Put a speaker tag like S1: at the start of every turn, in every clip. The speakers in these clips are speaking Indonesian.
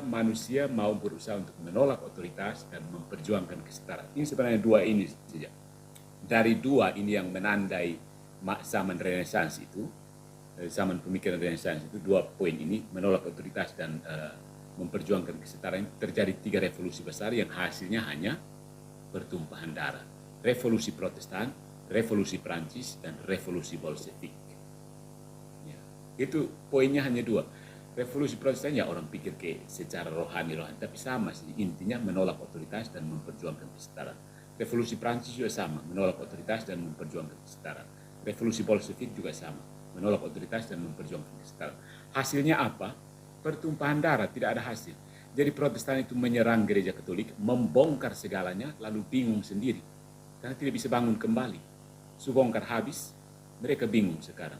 S1: manusia mau berusaha untuk menolak otoritas dan memperjuangkan kesetaraan. Ini sebenarnya dua ini saja. Dari dua ini yang menandai zaman Renaissance itu, zaman pemikiran Renaissance itu, dua poin ini, menolak otoritas dan memperjuangkan kesetaraan, terjadi 3 revolusi besar yang hasilnya hanya pertumpahan darah. Revolusi Protestan, revolusi Prancis, dan revolusi Bolshevik. Ya, itu poinnya hanya dua. Revolusi Protestan ya orang pikir ke secara rohani, tapi sama sih, intinya menolak otoritas dan memperjuangkan kesetaraan. Revolusi Prancis juga sama, menolak otoritas dan memperjuangkan kesetaraan. Revolusi Bolshevik juga sama, menolak otoritas dan memperjuangkan kesetaraan. Hasilnya apa? Pertumpahan darah, tidak ada hasil. Jadi Protestan itu menyerang gereja Katolik, membongkar segalanya, lalu bingung sendiri. Karena tidak bisa bangun kembali. Subongkar habis, mereka bingung sekarang.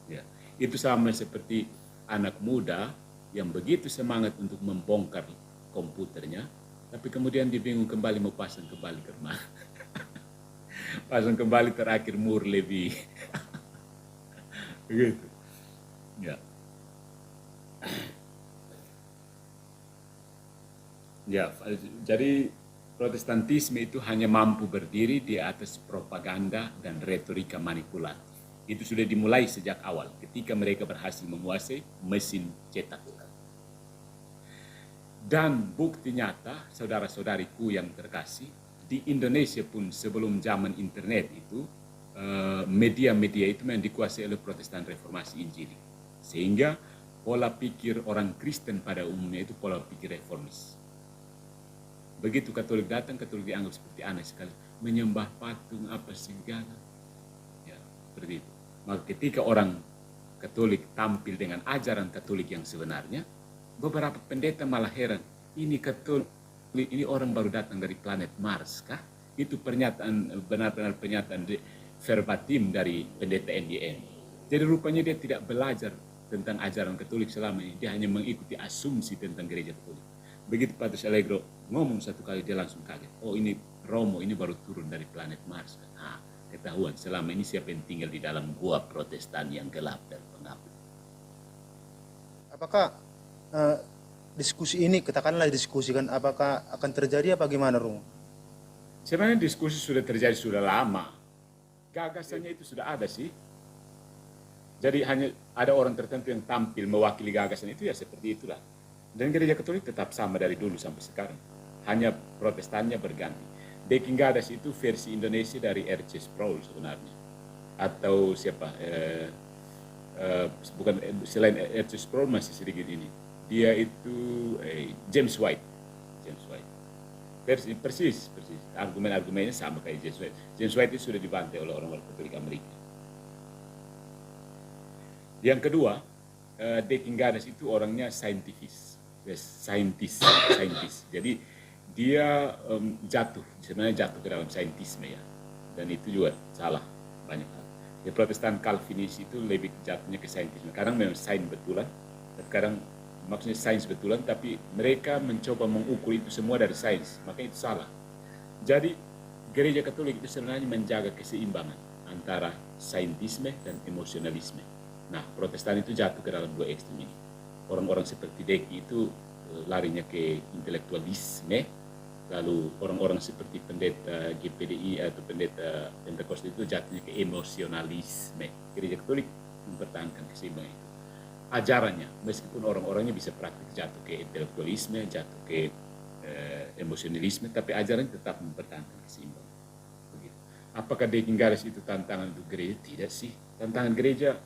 S1: Ya, itu sama seperti anak muda yang begitu semangat untuk membongkar komputernya, tapi kemudian dia bingung kembali mau pasang kembali ke rumah. Pasang kembali terakhir mur lebih. Begitu. Ya. Ya, jadi Protestantisme itu hanya mampu berdiri di atas propaganda dan retorika manipulatif. Itu sudah dimulai sejak awal ketika mereka berhasil menguasai mesin cetak. Dan bukti nyata, saudara-saudariku yang terkasih, di Indonesia pun sebelum zaman internet itu, media-media itu memang dikuasai oleh Protestan Reformasi Injili. Sehingga pola pikir orang Kristen pada umumnya itu pola pikir reformis. Begitu Katolik datang, Katolik dianggap seperti aneh sekali. Menyembah patung apa segala. Ya, seperti itu. Maka ketika orang Katolik tampil dengan ajaran Katolik yang sebenarnya, beberapa pendeta malah heran, ini Katolik, ini orang baru datang dari planet Mars kah? Itu pernyataan, benar-benar pernyataan verbatim dari pendeta NDN. Jadi rupanya dia tidak belajar tentang ajaran Katolik selama ini, dia hanya mengikuti asumsi tentang gereja Katolik. Begitu Patus Allegro ngomong satu kali, dia langsung kaget, oh ini Romo, ini baru turun dari planet Mars. Nah, ketahuan selama ini siapa yang tinggal di dalam gua Protestan yang gelap dan pengap.
S2: Apakah diskusi ini, katakanlah diskusikan, apakah akan terjadi apa gimana, Romo?
S1: Sebenarnya diskusi sudah terjadi sudah lama. Gagasannya itu sudah ada sih. Jadi hanya ada orang tertentu yang tampil mewakili gagasan itu, ya seperti itulah. Dan gereja Katolik tetap sama dari dulu sampai sekarang. Hanya Protestannya berganti. De Quingadas itu versi Indonesia dari R.C. Sproul sebenarnya. Atau siapa? Bukan, selain R.C. Sproul masih sedikit ini. Dia itu James White. James White. Persis. Argumen-argumennya sama kayak James White. James White itu sudah dibantai oleh orang-orang Katolik Amerika. Yang kedua, De Quingadas itu orangnya saintis. Jadi dia sebenarnya jatuh ke dalam saintisme ya, dan itu juga salah banyak hal. Di Protestan Calvinis itu lebih jatuhnya ke saintisme. Kadang memang sains betulan, kadang maksudnya sains betulan, tapi mereka mencoba mengukur itu semua dari sains, maka itu salah. Jadi gereja Katolik itu sebenarnya menjaga keseimbangan antara saintisme dan emosionalisme. Nah, Protestan itu jatuh ke dalam dua ekstrem ini. Orang-orang seperti Deki itu larinya ke intelektualisme, lalu orang-orang seperti pendeta GPDI atau pendeta Pentakosta itu jatuhnya ke emosionalisme. Gereja Katolik mempertahankan keseimbangan itu. Ajarannya, meskipun orang-orangnya bisa praktik jatuh ke intelektualisme, jatuh ke emosionalisme, tapi ajarannya tetap mempertahankan keseimbangan. Begitu. Apakah De Quingadas itu tantangan untuk gereja? Tidak sih. Tantangan gereja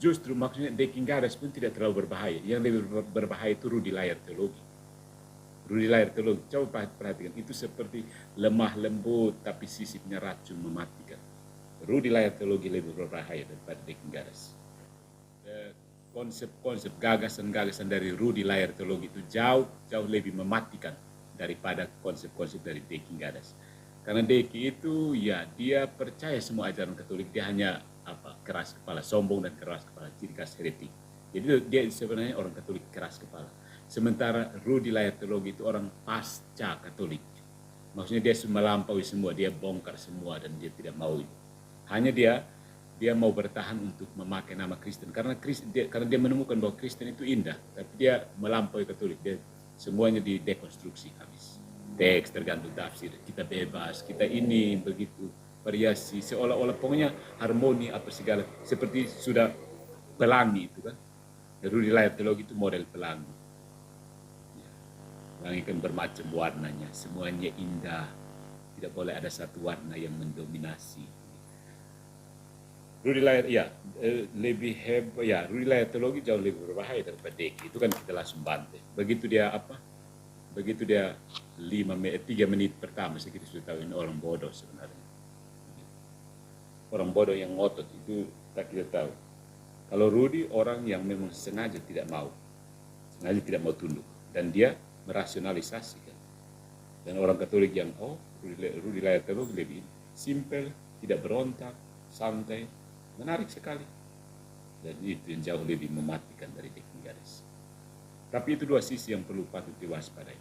S1: justru maksudnya De Quingadas pun tidak terlalu berbahaya. Yang lebih berbahaya itu Rudi Layar teologi. Rudi Layar teologi, coba perhatikan, itu seperti lemah lembut tapi sisipnya racun mematikan. Rudi Layar teologi lebih berbahaya daripada De Quingadas. Konsep-konsep, gagasan-gagasan dari Rudi Layar teologi itu jauh lebih mematikan daripada konsep-konsep dari De Quingadas. Karena Deki itu ya dia percaya semua ajaran Katolik, dia hanya keras kepala, sombong dan keras kepala, ciri khas heretik. Jadi dia sebenarnya orang Katolik keras kepala. Sementara Rudi Layar teologi itu orang pasca Katolik. Maksudnya dia melampaui semua, dia bongkar semua dan dia tidak mau itu. Hanya dia dia mau bertahan untuk memakai nama Kristen karena dia menemukan bahwa Kristen itu indah, tapi dia melampaui Katolik, dia semuanya didekonstruksi habis. Teks tergantung tafsir, kita bebas, kita ini begitu variasi, seolah-olah pokoknya harmoni apa segala, seperti sudah pelangi itu kan. Rudi Layar Teologi itu model pelangi. Pelangi kan bermacam warnanya, semuanya indah, tidak boleh ada satu warna yang mendominasi. Rudi Layar, ya lebih hebat, ya Rudi Layar Teologi jauh lebih berbahaya daripada Deki, itu kan kita langsung bantai. Begitu dia 3 menit pertama kita sudah tahu ini orang bodoh sebenarnya. Orang bodoh yang ngotot itu tak kita tahu. Kalau Rudi orang yang memang sengaja tidak mau tunduk, dan dia merasionalisasikan. Dan orang Katolik yang Rudi Layar Teologi lebih simple, tidak berontak, santai, menarik sekali. Dan itu yang jauh lebih mematikan dari Deki Garis. Tapi itu dua sisi yang perlu patut diwaspadai.